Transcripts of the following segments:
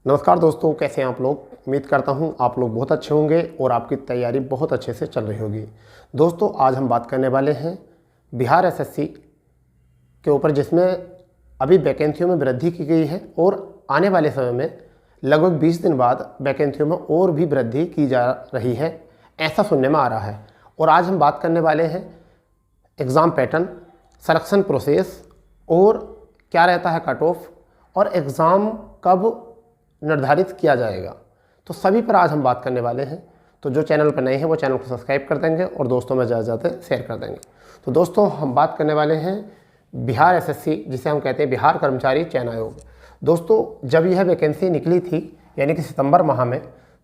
नमस्कार दोस्तों, कैसे हैं आप लोग। उम्मीद करता हूं आप लोग बहुत अच्छे होंगे और आपकी तैयारी बहुत अच्छे से चल रही होगी। दोस्तों, आज हम बात करने वाले हैं बिहार एसएससी के ऊपर, जिसमें अभी वैकेंसियों में वृद्धि की गई है और आने वाले समय में लगभग 20 दिन बाद वैकेंसियों में और भी वृद्धि की जा रही है, ऐसा सुनने में आ रहा है। और आज हम बात करने वाले हैं एग्ज़ाम पैटर्न, सिलेक्शन प्रोसेस और क्या रहता है कट ऑफ, और एग्ज़ाम कब निर्धारित किया जाएगा। तो सभी पर आज हम बात करने वाले हैं। तो जो चैनल पर नए हैं वो चैनल को सब्सक्राइब कर देंगे और दोस्तों में ज़्यादा शेयर कर देंगे। तो दोस्तों, हम बात करने वाले हैं बिहार एसएससी, जिसे हम कहते हैं बिहार कर्मचारी चयन आयोग। दोस्तों, जब यह वैकेंसी निकली थी यानी कि सितंबर माह में,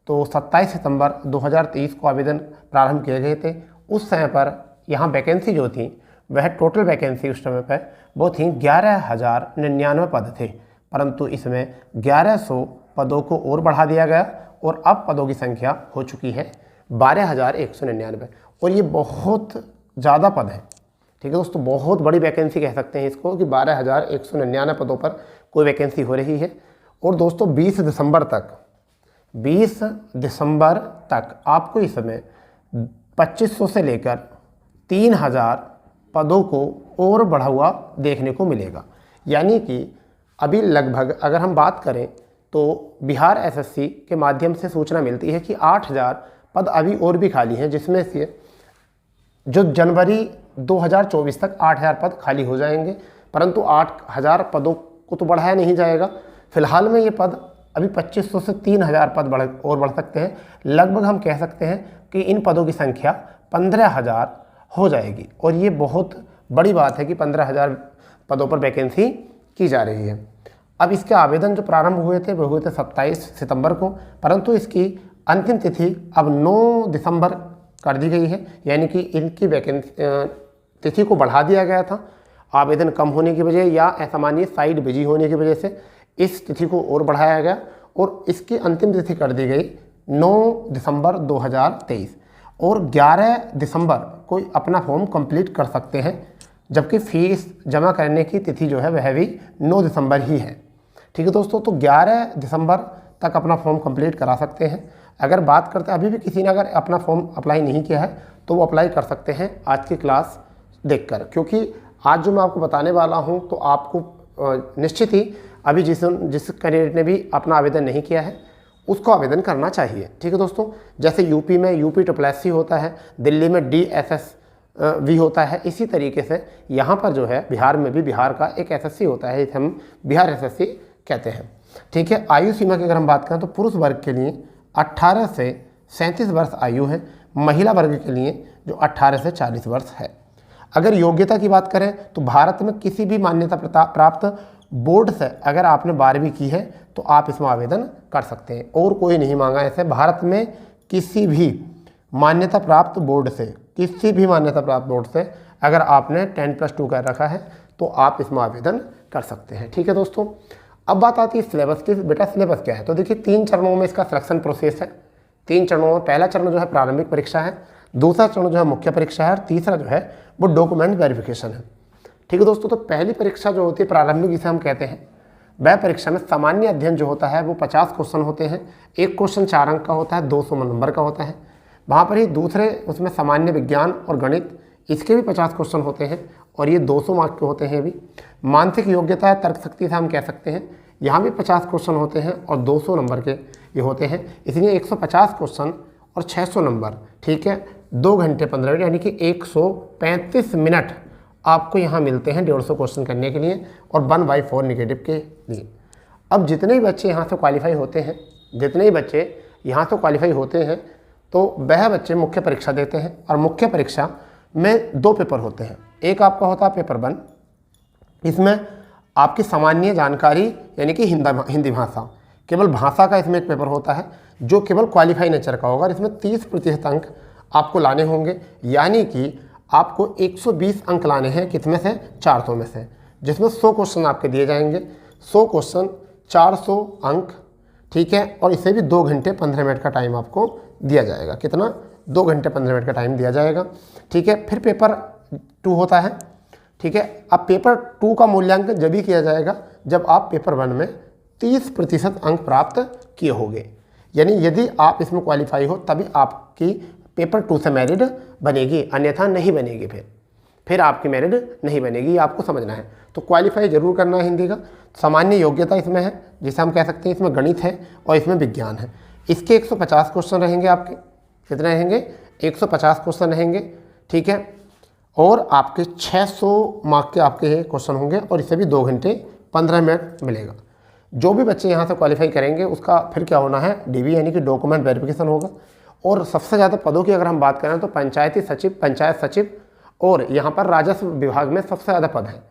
तो 27 सितंबर 2023 को आवेदन प्रारंभ किए गए थे। उस समय पर यहाँ वैकेंसी जो थी वह टोटल वैकेंसी उस समय पर वो थी 11,099 पद थे, परंतु इसमें 1100 पदों को और बढ़ा दिया गया और अब पदों की संख्या हो चुकी है 12,199। और ये बहुत ज़्यादा पद है। ठीक है दोस्तों, बहुत बड़ी वैकेंसी कह सकते हैं इसको कि 12,199 पदों पर कोई वैकेंसी हो रही है। और दोस्तों, 20 दिसंबर तक आपको इस समय 2500 से लेकर 3,000 पदों को और बढ़ा हुआ देखने को मिलेगा। यानी कि अभी लगभग अगर हम बात करें तो बिहार एसएससी के माध्यम से सूचना मिलती है कि 8,000 पद अभी और भी खाली हैं, जिसमें से जो जनवरी 2024 तक 8,000 पद खाली हो जाएंगे, परंतु 8,000 पदों को तो बढ़ाया नहीं जाएगा। फिलहाल में ये पद अभी 2500 से 3,000 पद बढ़ सकते हैं। लगभग हम कह सकते हैं कि इन पदों की संख्या 15,000 हो जाएगी। और ये बहुत बड़ी बात है कि 15,000 पदों पर वैकेंसी की जा रही है। अब इसके आवेदन जो प्रारंभ हुए थे वो हुए थे 27 सितंबर को, परंतु इसकी अंतिम तिथि अब 9 दिसंबर कर दी गई है। यानी कि इनकी वैकेंसी तिथि को बढ़ा दिया गया था आवेदन कम होने की वजह या असामान्य साइड बिजी होने की वजह से इस तिथि को और बढ़ाया गया और इसकी अंतिम तिथि कर दी गई 9 दिसंबर 2023। और 11 दिसंबर को अपना फॉर्म कंप्लीट कर सकते हैं, जबकि फीस जमा करने की तिथि जो है वह भी 9 दिसंबर ही है। ठीक है दोस्तों, तो 11 दिसंबर तक अपना फॉर्म कंप्लीट करा सकते हैं। अगर बात करते हैं अभी भी किसी ने अगर अपना फॉर्म अप्लाई नहीं किया है तो वो अप्लाई कर सकते हैं आज की क्लास देखकर, क्योंकि आज जो मैं आपको बताने वाला हूं तो आपको निश्चित ही अभी जिस कैंडिडेट ने भी अपना आवेदन नहीं किया है उसको आवेदन करना चाहिए। ठीक है दोस्तों, जैसे यूपी में UP SSC होता है, दिल्ली में DSS भी होता है, इसी तरीके से यहाँ पर जो है बिहार में भी बिहार का एक SSC होता है, इसे हम बिहार SSC कहते हैं। ठीक है, आयु सीमा की अगर हम बात करें तो पुरुष वर्ग के लिए 18 से 37 वर्ष आयु है, महिला वर्ग के लिए जो 18 से 40 वर्ष है। अगर योग्यता की बात करें तो भारत में किसी भी मान्यता प्राप्त बोर्ड से अगर आपने 12वीं की है तो आप इसमें आवेदन कर सकते हैं, और कोई नहीं मांगा ऐसे। भारत में किसी भी मान्यता प्राप्त बोर्ड से अगर आपने 10+2 कर रखा है तो आप इसमें आवेदन कर सकते हैं। ठीक है दोस्तों, अब बात आती है सिलेबस की। बेटा सिलेबस क्या है, तो देखिए 3 चरणों में इसका सिलेक्शन प्रोसेस है। 3 चरणों में पहला चरण जो है प्रारंभिक परीक्षा है, दूसरा चरण जो है मुख्य परीक्षा है और तीसरा जो है वो डॉक्यूमेंट वेरिफिकेशन है। ठीक है दोस्तों, तो पहली परीक्षा जो होती है प्रारंभिक, जिसे हम कहते हैं, वह परीक्षा में सामान्य अध्ययन जो होता है वो 50 क्वेश्चन होते हैं। एक क्वेश्चन 4 अंक का होता है, 200 नंबर का होता है। वहाँ पर ही दूसरे उसमें सामान्य विज्ञान और गणित, इसके भी 50 क्वेश्चन होते हैं और ये 200 मार्क के होते हैं। भी मानसिक योग्यता है, तर्क शक्ति से हम कह सकते हैं, यहाँ भी 50 क्वेश्चन होते हैं और 200 नंबर के ये होते हैं। इसलिए 150 क्वेश्चन और 600 नंबर। ठीक है, 2 घंटे 15 मिनट यानी कि 135 मिनट आपको यहाँ मिलते हैं 150 क्वेश्चन करने के लिए और 1/4 नेगेटिव के लिए। अब जितने ही बच्चे यहाँ से क्वालिफाई होते हैं तो वह बच्चे मुख्य परीक्षा देते हैं, और मुख्य परीक्षा में 2 पेपर होते हैं। एक आपका होता है पेपर 1, इसमें आपकी सामान्य जानकारी यानी कि हिंदी भाषा, केवल भाषा का इसमें एक पेपर होता है जो केवल क्वालिफाई नेचर का होगा। इसमें 30% अंक आपको लाने होंगे, यानी कि आपको 120 अंक लाने हैं, कितने से 400 में से, जिसमें 100 क्वेश्चन आपके दिए जाएंगे। 100 क्वेश्चन 400 अंक। ठीक है, और इसे भी 2 घंटे 15 मिनट का टाइम आपको दिया जाएगा। कितना? 2 घंटे 15 मिनट का टाइम दिया जाएगा। ठीक है, फिर पेपर 2 होता है। ठीक है, अब पेपर 2 का मूल्यांकन जब भी किया जाएगा जब आप पेपर 1 में 30% अंक प्राप्त किए होंगे। यानी यदि आप इसमें क्वालिफाई हो तभी आपकी पेपर 2 से मेरिट बनेगी, अन्यथा नहीं बनेगी। फिर आपकी मेरिट नहीं बनेगी, आपको समझना है। तो क्वालिफाई जरूर करना है हिंदी का। सामान्य योग्यता इसमें है, जिसे हम कह सकते हैं इसमें गणित है और इसमें विज्ञान है। इसके 150 क्वेश्चन रहेंगे आपके। कितने रहेंगे? 150 क्वेश्चन रहेंगे, ठीक है। और आपके 600 मार्क के आपके क्वेश्चन होंगे और इसे भी 2 घंटे 15 मिनट मिलेगा। जो भी बच्चे यहाँ से क्वालिफाई करेंगे उसका फिर क्या होना है, डीवी यानी कि डॉक्यूमेंट वेरिफिकेशन होगा। और सबसे ज़्यादा पदों की अगर हम बात करें तो पंचायती सचिव, पंचायत सचिव और यहाँ पर राजस्व विभाग में सबसे ज़्यादा पद हैं।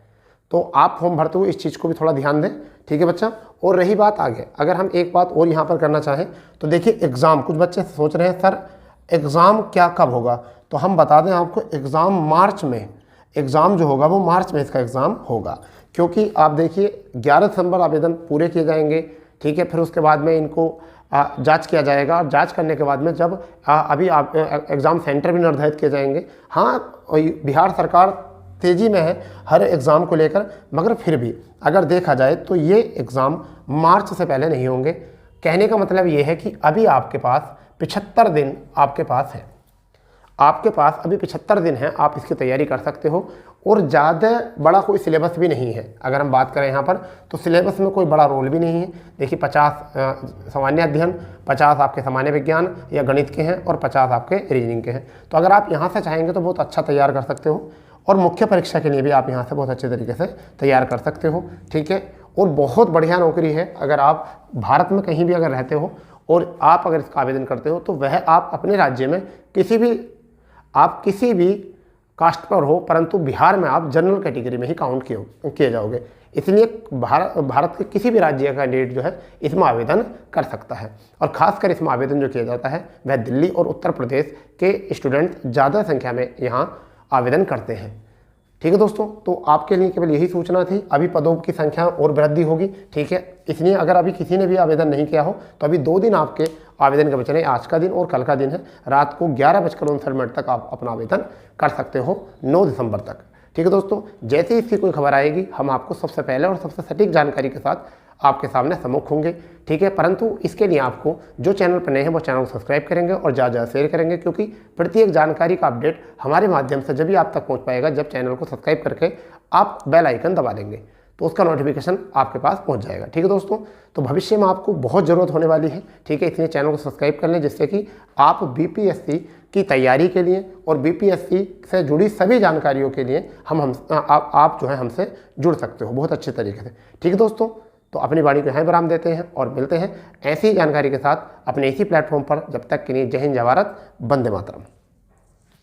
तो आप फॉर्म भरते हुए इस चीज़ को भी थोड़ा ध्यान दें, ठीक है बच्चा। और रही बात आगे, अगर हम एक बात और यहाँ पर करना चाहें तो देखिए एग्ज़ाम, कुछ बच्चे सोच रहे हैं सर एग्ज़ाम क्या कब होगा, तो हम बता दें आपको एग्ज़ाम मार्च में, एग्ज़ाम जो होगा वो मार्च में इसका एग्ज़ाम होगा। क्योंकि आप देखिए 11 दिसंबर आवेदन पूरे किए जाएंगे, ठीक है। फिर उसके बाद में इनको जांच किया जाएगा और जांच करने के बाद में जब अभी आप एग्ज़ाम सेंटर भी निर्धारित किए जाएंगे। हाँ, बिहार सरकार तेज़ी में है हर एग्ज़ाम को लेकर, मगर फिर भी अगर देखा जाए तो ये एग्ज़ाम मार्च से पहले नहीं होंगे। कहने का मतलब ये है कि अभी आपके पास 75 दिन आपके पास है, आपके पास अभी 75 दिन है, आप इसकी तैयारी कर सकते हो। और ज़्यादा बड़ा कोई सिलेबस भी नहीं है। अगर हम बात करें यहाँ पर तो सिलेबस में कोई बड़ा रोल भी नहीं है। देखिए 50 सामान्य अध्ययन, 50 आपके सामान्य विज्ञान या गणित के हैं और 50 आपके रीजनिंग के हैं। तो अगर आप यहाँ से चाहेंगे तो बहुत अच्छा तैयार कर सकते हो और मुख्य परीक्षा के लिए भी आप यहाँ से बहुत अच्छे तरीके से तैयार कर सकते हो, ठीक है। और बहुत बढ़िया नौकरी है। अगर आप भारत में कहीं भी अगर रहते हो और आप अगर इसका आवेदन करते हो तो वह आप अपने राज्य में किसी भी कास्ट पर हो, परंतु बिहार में आप जनरल कैटेगरी में ही काउंट किए जाओगे। इसलिए भारत के किसी भी राज्य का कैंडिडेट जो है इसमें आवेदन कर सकता है। और खासकर इसमें आवेदन जो किया जाता है वह दिल्ली और उत्तर प्रदेश के स्टूडेंट ज़्यादा संख्या में यहाँ आवेदन करते हैं, ठीक है दोस्तों। तो आपके लिए केवल यही सूचना थी। अभी पदों की संख्या और वृद्धि होगी, ठीक है। इसलिए अगर अभी किसी ने भी आवेदन नहीं किया हो तो अभी 2 दिन आपके आवेदन के बचे हैं, आज का दिन और कल का दिन है। रात को 11:59 तक आप अपना आवेदन कर सकते हो, 9 दिसंबर तक, ठीक है दोस्तों। जैसे ही इसकी कोई खबर आएगी हम आपको सबसे पहले और सबसे सटीक जानकारी के साथ आपके सामने सम्मुख होंगे, ठीक है। परंतु इसके लिए आपको जो चैनल पर नए हैं वो चैनल को सब्सक्राइब करेंगे और ज़्यादा शेयर करेंगे, क्योंकि प्रत्येक जानकारी का अपडेट हमारे माध्यम से जब भी आप तक पहुंच पाएगा जब चैनल को सब्सक्राइब करके आप बेल आइकन दबा देंगे तो उसका नोटिफिकेशन आपके पास पहुंच जाएगा, ठीक है दोस्तों। तो भविष्य में आपको बहुत ज़रूरत होने वाली है, ठीक है। इसलिए चैनल को सब्सक्राइब कर लें जिससे कि आप बीपीएससी की तैयारी के लिए और बीपीएससी से जुड़ी सभी जानकारियों के लिए आप जो है हमसे जुड़ सकते हो बहुत अच्छे तरीके से, ठीक है दोस्तों। तो अपनी वाणी को यहाँ विराम देते हैं और मिलते हैं ऐसी जानकारी के साथ अपने इसी प्लेटफॉर्म पर। जब तक के लिए जय हिंद, जय भारत, वंदे मातरम।